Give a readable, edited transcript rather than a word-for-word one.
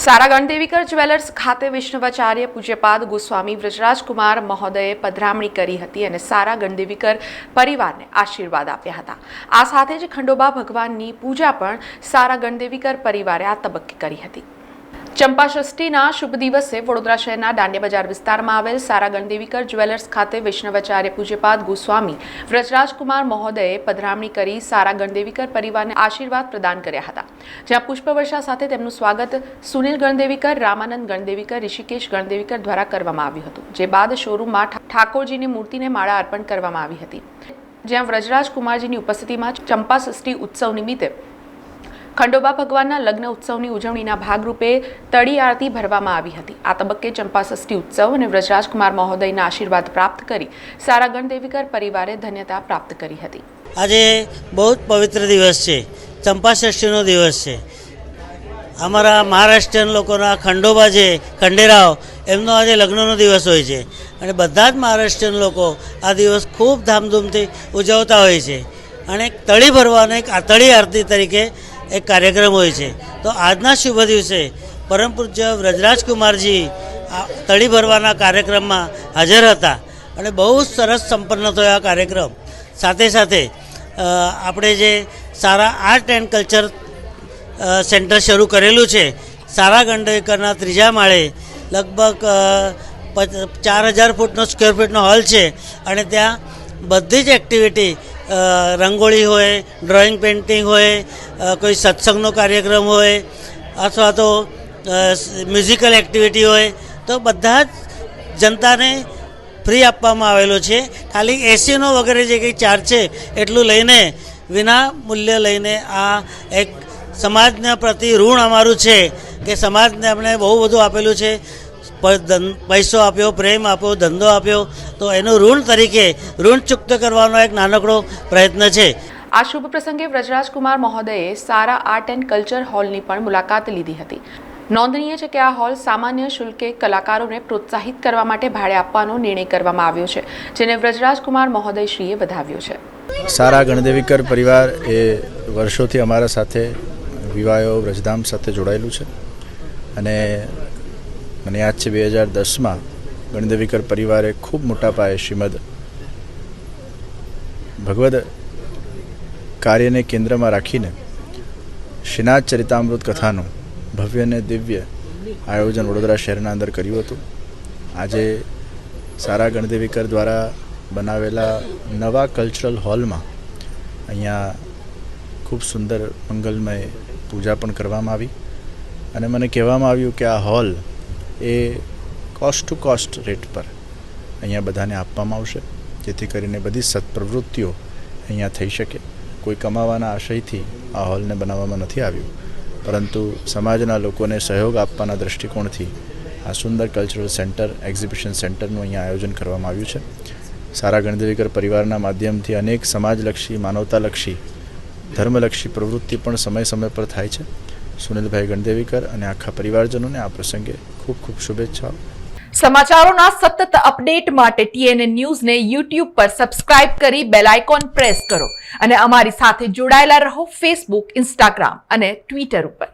સારા ગણદેવીકર jewellers ખાતે વૈષ્ણવાચાર્ય પૂજ્યપાદ ગોસ્વામી વ્રજરાજકુમાર મહોદયે પધરામણી કરી હતી અને સારા ગણદેવીકર પરિવારને આશીર્વાદ આપ્યા હતા। આ સાથે જ ખંડોબા ભગવાનની પૂજા પણ સારા ગણદેવીકર પરિવારે આ તબક્કે કરી હતી। ચંપા ષષ્ઠીના શુભ દિવસે વડોદરા શહેરના દાંડિયા બજાર વિસ્તારમાં આવેલ સારા ગણદેવીકર જ્વેલર્સ ખાતે વૈષ્ણવાચાર્ય પૂજ્યપાદ ગોસ્વામી વ્રજરાજકુમાર મહોદયે પધરામણી કરી સારા ગણદેવીકર પરિવારને આશીર્વાદ પ્રદાન કર્યા હતા, જ્યાં પુષ્પવર્ષા સાથે તેમનું સ્વાગત સુનિલ ગણદેવીકર, રામાનંદ ગણદેવીકર, ઋષિકેશ ગણદેવીકર દ્વારા કરવામાં આવ્યું હતું। જે બાદ શોરૂમમાં ઠાકોરજીની મૂર્તિને માળા અર્પણ કરવામાં આવી હતી, જ્યાં વ્રજરાજકુમારજીની ઉપસ્થિતિમાં ચંપા ષષ્ઠી ઉત્સવ નિમિત્તે ખંડોબા ભગવાનના લગ્ન ઉત્સવની ઉજવણીના ભાગરૂપે તળી આરતી ભરવામાં આવી હતી। આ તબક્કે ચંપા ષષ્ઠી ઉત્સવ અને વ્રજરાજકુમાર મહોદયના આશીર્વાદ પ્રાપ્ત કરી સારા ગણદેવીકર પરિવારે ધન્યતા પ્રાપ્ત કરી હતી। આજે બહુ જ પવિત્ર દિવસ છે, ચંપા ષષ્ઠીનો દિવસ છે। અમારા મહારાષ્ટ્રીયન લોકોના ખંડોબા છે, ખંડેરાવ, એમનો આજે લગ્નનો દિવસ હોય છે અને બધા જ મહારાષ્ટ્રીયન લોકો આ દિવસ ખૂબ ધામધૂમથી ઉજવતા હોય છે અને તળી ભરવાનો એક તળી આરતી તરીકે એક કાર્યક્રમ હોય છે। તો આજના શુભ દિવસે પરમ પૂજ્ય વ્રજરાજકુમારજી તળી ભરવાના કાર્યક્રમમાં હાજર હતા અને બહુ સરસ સંપન્ન થયો આ કાર્યક્રમ। સાથે સાથે આપણે જે સારા આર્ટ એન્ડ કલ્ચર સેન્ટર શરૂ કરેલું છે, સારા ગણદેવીકરના ત્રીજા માળે લગભગ 4000 ફૂટનો સ્ક્વેર ફીટનો હોલ છે અને ત્યાં બધી જ એક્ટિવિટી, રંગોળી હોય, ડ્રોઈંગ પેઇન્ટિંગ હોય, કોઈ સત્સંગનો કાર્યક્રમ હોય અથવા તો મ્યુઝિકલ એક્ટિવિટી હોય, તો બધા જ જનતાને ફ્રી આપવામાં આવેલો છે। ખાલી એસીનો વગેરે જે કંઈ ચાર્જ છે એટલું લઈને, વિના મૂલ્ય લઈને આ એક સમાજના પ્રતિ ઋણ અમારું છે કે સમાજને આપણે બહુ બધું આપેલું છે, પૈસો આપ્યો, પ્રેમ આપ્યો, ધંધો આપ્યો, તો એનું ઋણ તરીકે ઋણ ચૂકત કરવાનો એક નાનકડો પ્રયત્ન છે। આ શુભ પ્રસંગે વ્રજરાજકુમાર મહોદયે સારા આર્ટ એન્ડ કલ્ચર હોલની પણ મુલાકાત લીધી હતી। નોંધનીય છે કે આ હોલ સામાન્ય શુલ્કે કલાકારોને પ્રોત્સાહિત કરવા માટે ભાડે આપવાનો નિર્ણય કરવામાં આવ્યો છે, જેને વ્રજરાજકુમાર મહોદયશ્રીએ વધાવ્યો છે। સારા ગણદેવીકર પરિવાર એ વર્ષોથી અમારા સાથે વિવાહો વ્રજધામ સાથે જોડાયેલું છે અને મને યાદ છે 2010માં ગણદેવીકર પરિવારે ખૂબ મોટા પાયે શ્રીમદ ભગવદ કાર્યને કેન્દ્રમાં રાખીને શ્રીનાથ ચરિતામૃત કથાનું ભવ્ય અને દિવ્ય આયોજન વડોદરા શહેરના અંદર કર્યું હતું। આજે સારા ગણદેવીકર દ્વારા બનાવેલા નવા કલ્ચરલ હોલમાં અહીંયા ખૂબ સુંદર મંગલમય પૂજા પણ કરવામાં આવી અને મને કહેવામાં આવ્યું કે આ હોલ એ કોસ્ટ ટુ કોસ્ટ રેટ પર અહીંયા બધાને આપવામાં આવશે, જેથી કરીને બધી સત્પ્રવૃત્તિઓ અહીંયા થઈ શકે। કોઈ કમાવાના આશયથી આ હોલને બનાવવામાં નથી આવ્યું, પરંતુ સમાજના લોકોને સહયોગ આપવાના દૃષ્ટિકોણથી આ સુંદર કલ્ચરલ સેન્ટર, એક્ઝિબિશન સેન્ટરનું અહીંયા આયોજન કરવામાં આવ્યું છે। સારા ગણદેવીકર પરિવારના માધ્યમથી અનેક સમાજલક્ષી, માનવતાલક્ષી, ધર્મલક્ષી પ્રવૃત્તિ પણ સમય સમય પર થાય છે। સુનિલભાઈ ગણદેવીકર અને આખા પરિવારજનોને આ પ્રસંગે ખૂબ ખૂબ શુભેચ્છાઓ। સમાચારોના સતત અપડેટ માટે TNN ન્યૂઝને YouTube પર સબસ્ક્રાઇબ કરી બેલ આઇકોન પ્રેસ કરો અને અમારી સાથે જોડાયેલા રહો Facebook, Instagram અને Twitter ઉપર।